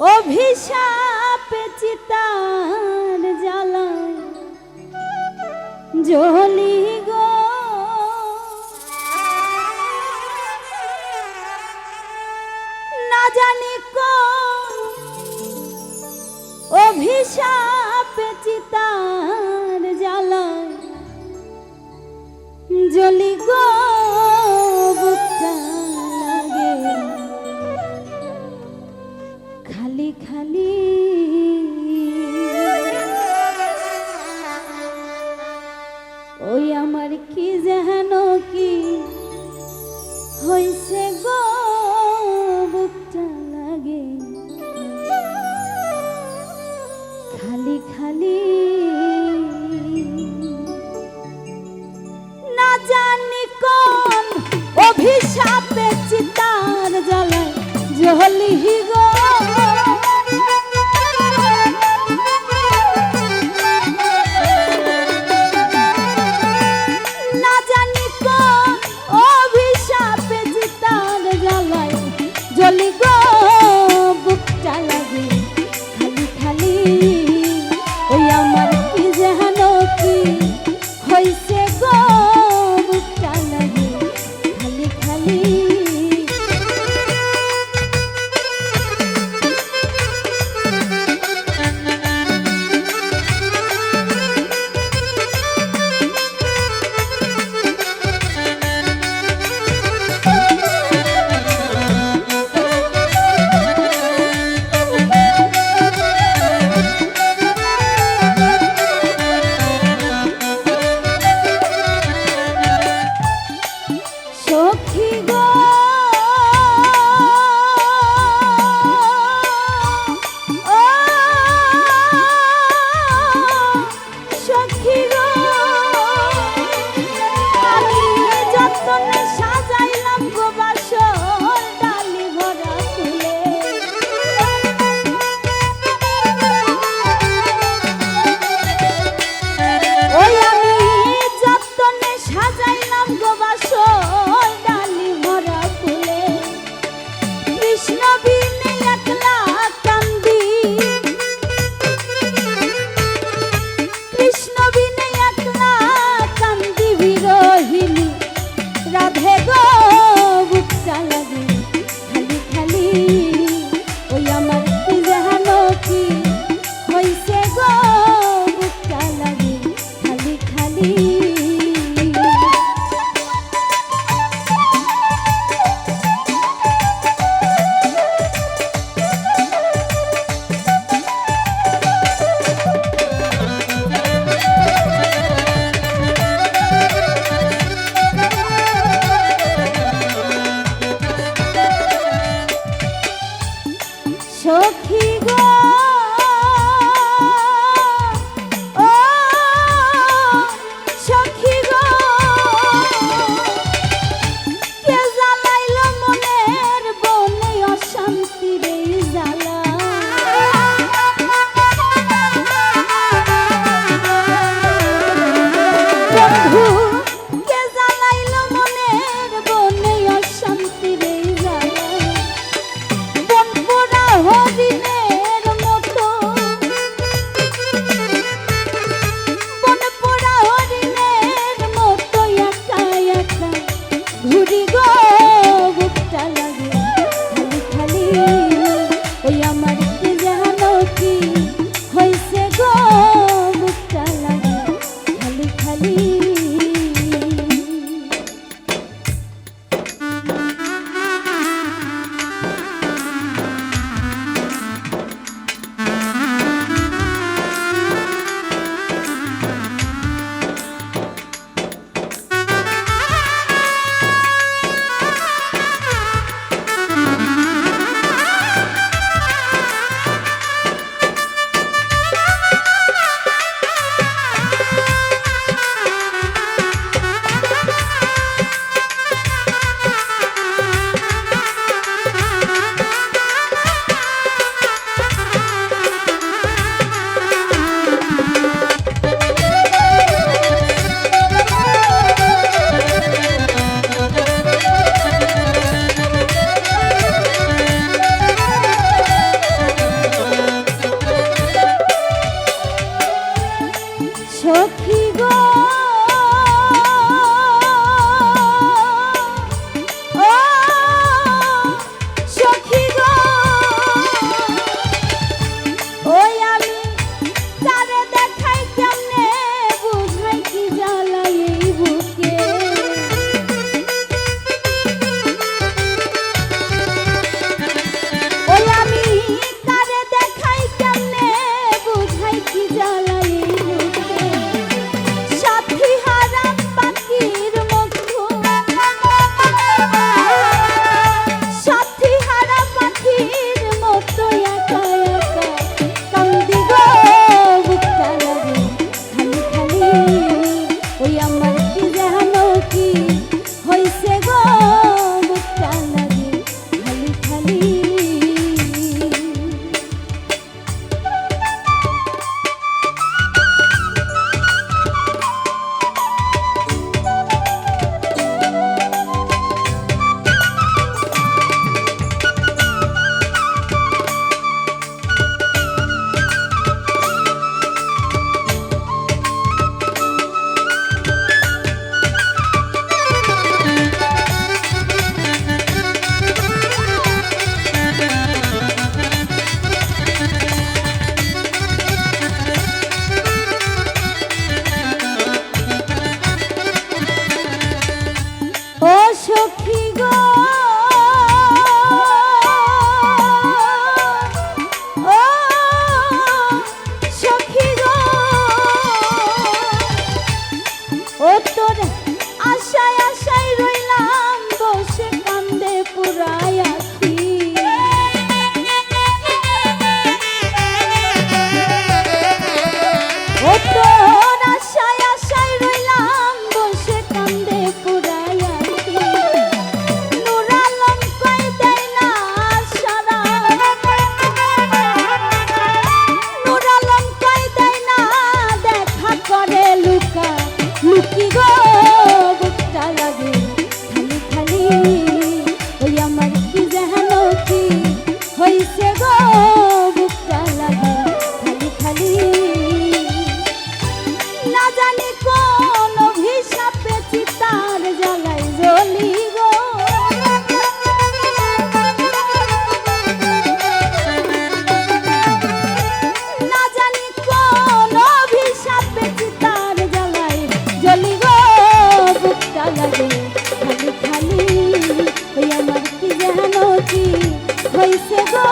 অভিশাপে চিতার জ্বালায় জ্বলি গো, না জানি কোন অভিশাপে চিতার জ্বালায় জ্বলি গো, বুকটা লাগে খালি খালি। ওই আমার কি যেন কি হইছে গো, বুকটা লাগে খালি খালি। না জানি কোন অভিশাপে চিতার জ্বালায় জ্বলি গো, না জানি কোন অভিশাপে চিতার জ্বালায় জ্বলি গো, বুকটা লাগে খালি খালি। ওই আমার কি যেন কি হইছে গো, বুকটা লাগে খালি খালি। সখী গো, ও সখী গো, কে জ্বালাইল মনের বনে অশান্তির এই জ্বালা। বন্ধু কে জ্বালাইল মনের বনে অশান্তির এই জ্বালা। বন পোড়া হরিণের মতো, বন পোড়া হরিণের মতো একা একা ঘুরি গো, বুকটা লাগে খালি খালি। ওই আমার কি যেন কি হইছে গো, বুকটা লাগে খালি খালি। তোর আশায় আশায় রইলাম বসে কান্দে পুরাই আছি ও তোর আশায় আশায় রইলাম বসে কান্দে পুরাই আছি নূর আলম কই দেয় না সারা নূর আলম কই দেয় না দেখা করে লুকা লুকি গো বুকটা লাগে খালি খালি ওই আমার কি যেন কি হইছে গো বুকটা লাগে খালি খালি না জানি কোন অভিশাপে চিতার জ্বালাই জ্বলি গো না জানি কোন অভিশাপে চিতার জ্বালাই জ্বলি গো বুকটা লাগে খালি খালি ওই আমার কি যেন কি হইছে গো